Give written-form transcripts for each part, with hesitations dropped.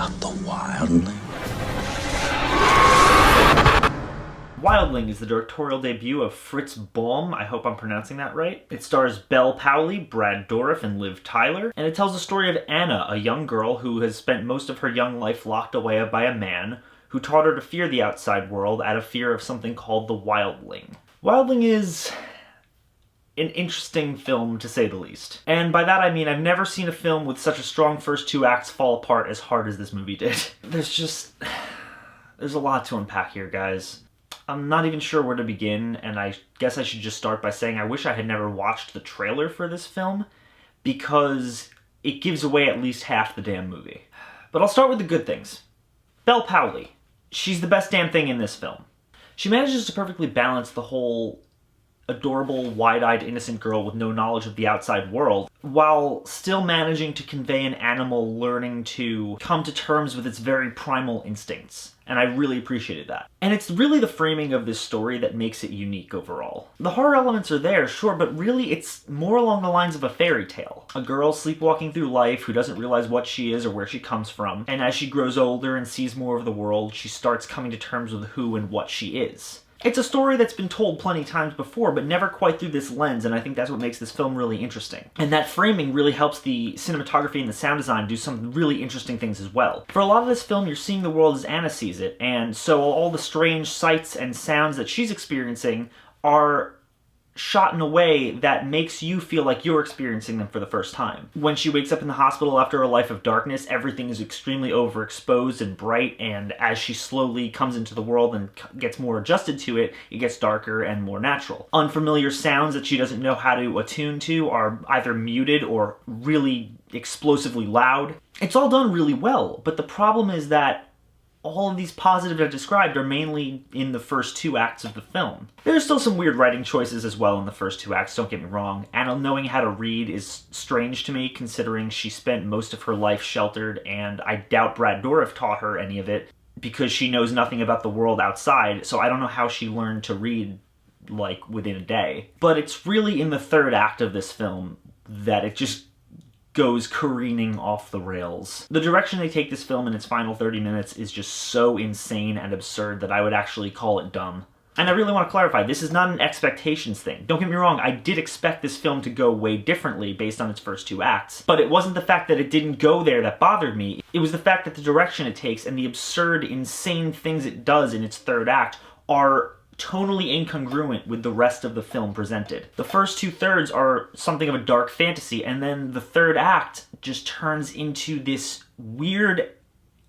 about the Wildling? Wildling is the directorial debut of Fritz Baum, I hope I'm pronouncing that right. It stars Belle Powley, Brad Dourif, and Liv Tyler, and it tells the story of Anna, a young girl who has spent most of her young life locked away by a man who taught her to fear the outside world out of fear of something called the Wildling. Wildling is an interesting film, to say the least. And by that I mean I've never seen a film with such a strong first two acts fall apart as hard as this movie did. There's a lot to unpack here, guys. I'm not even sure where to begin, and I guess I should just start by saying I wish I had never watched the trailer for this film, because it gives away at least half the damn movie. But I'll start with the good things. Belle Powley. She's the best damn thing in this film. She manages to perfectly balance the whole adorable, wide-eyed, innocent girl with no knowledge of the outside world, while still managing to convey an animal learning to come to terms with its very primal instincts. And I really appreciated that. And it's really the framing of this story that makes it unique overall. The horror elements are there, sure, but really it's more along the lines of a fairy tale. A girl sleepwalking through life who doesn't realize what she is or where she comes from, and as she grows older and sees more of the world, she starts coming to terms with who and what she is. It's a story that's been told plenty of times before, but never quite through this lens, and I think that's what makes this film really interesting. And that framing really helps the cinematography and the sound design do some really interesting things as well. For a lot of this film, you're seeing the world as Anna sees it, and so all the strange sights and sounds that she's experiencing are shot in a way that makes you feel like you're experiencing them for the first time. When she wakes up in the hospital after a life of darkness, everything is extremely overexposed and bright, and as she slowly comes into the world and gets more adjusted to it, it gets darker and more natural. Unfamiliar sounds that she doesn't know how to attune to are either muted or really explosively loud. It's all done really well, but the problem is that all of these positives I've described are mainly in the first two acts of the film. There's still some weird writing choices as well in the first two acts, don't get me wrong. Anna knowing how to read is strange to me, considering she spent most of her life sheltered, and I doubt Brad Dourif taught her any of it, because she knows nothing about the world outside, so I don't know how she learned to read, like, within a day. But it's really in the third act of this film that it just goes careening off the rails. The direction they take this film in its final 30 minutes is just so insane and absurd that I would actually call it dumb. And I really want to clarify, this is not an expectations thing. Don't get me wrong, I did expect this film to go way differently based on its first two acts, but it wasn't the fact that it didn't go there that bothered me. It was the fact that the direction it takes and the absurd, insane things it does in its third act are tonally incongruent with the rest of the film presented. The first two-thirds are something of a dark fantasy, and then the third act just turns into this weird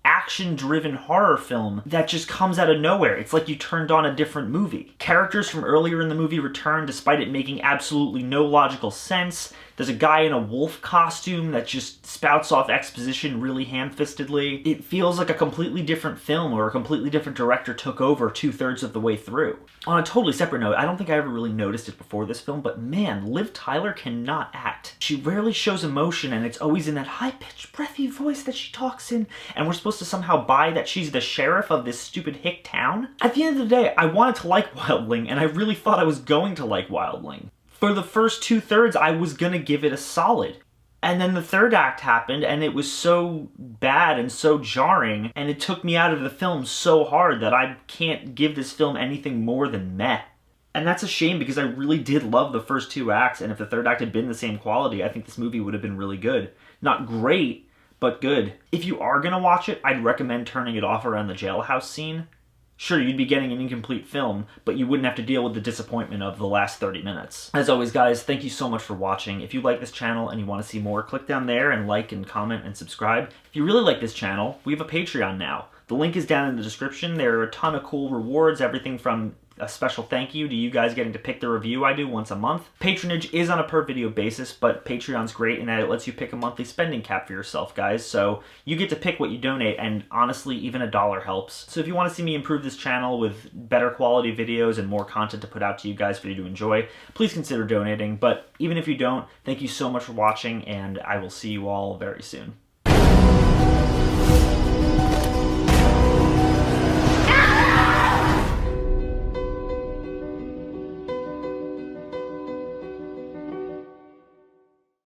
action-driven horror film that just comes out of nowhere. It's like you turned on a different movie. Characters from earlier in the movie return despite it making absolutely no logical sense. There's a guy in a wolf costume that just spouts off exposition really ham-fistedly. It feels like a completely different film or a completely different director took over two-thirds of the way through. On a totally separate note, I don't think I ever really noticed it before this film, but man, Liv Tyler cannot act. She rarely shows emotion, and it's always in that high-pitched, breathy voice that she talks in, and we're supposed to somehow buy that she's the sheriff of this stupid hick town? At the end of the day, I wanted to like Wildling, and I really thought I was going to like Wildling. For the first two-thirds, I was gonna give it a solid. And then the third act happened, and it was so bad and so jarring, and it took me out of the film so hard that I can't give this film anything more than meh. And that's a shame, because I really did love the first two acts, and if the third act had been the same quality, I think this movie would have been really good. Not great, but good. If you are gonna watch it, I'd recommend turning it off around the jailhouse scene. Sure, you'd be getting an incomplete film, but you wouldn't have to deal with the disappointment of the last 30 minutes. As always, guys, thank you so much for watching. If you like this channel and you want to see more, click down there and like and comment and subscribe. If you really like this channel, we have a Patreon now. The link is down in the description. There are a ton of cool rewards, everything from a special thank you to you guys getting to pick the review I do once a month. Patronage is on a per video basis, but Patreon's great in that it lets you pick a monthly spending cap for yourself, guys. So you get to pick what you donate, and honestly, even $1 helps. So if you want to see me improve this channel with better quality videos and more content to put out to you guys for you to enjoy, please consider donating. But even if you don't, thank you so much for watching, and I will see you all very soon.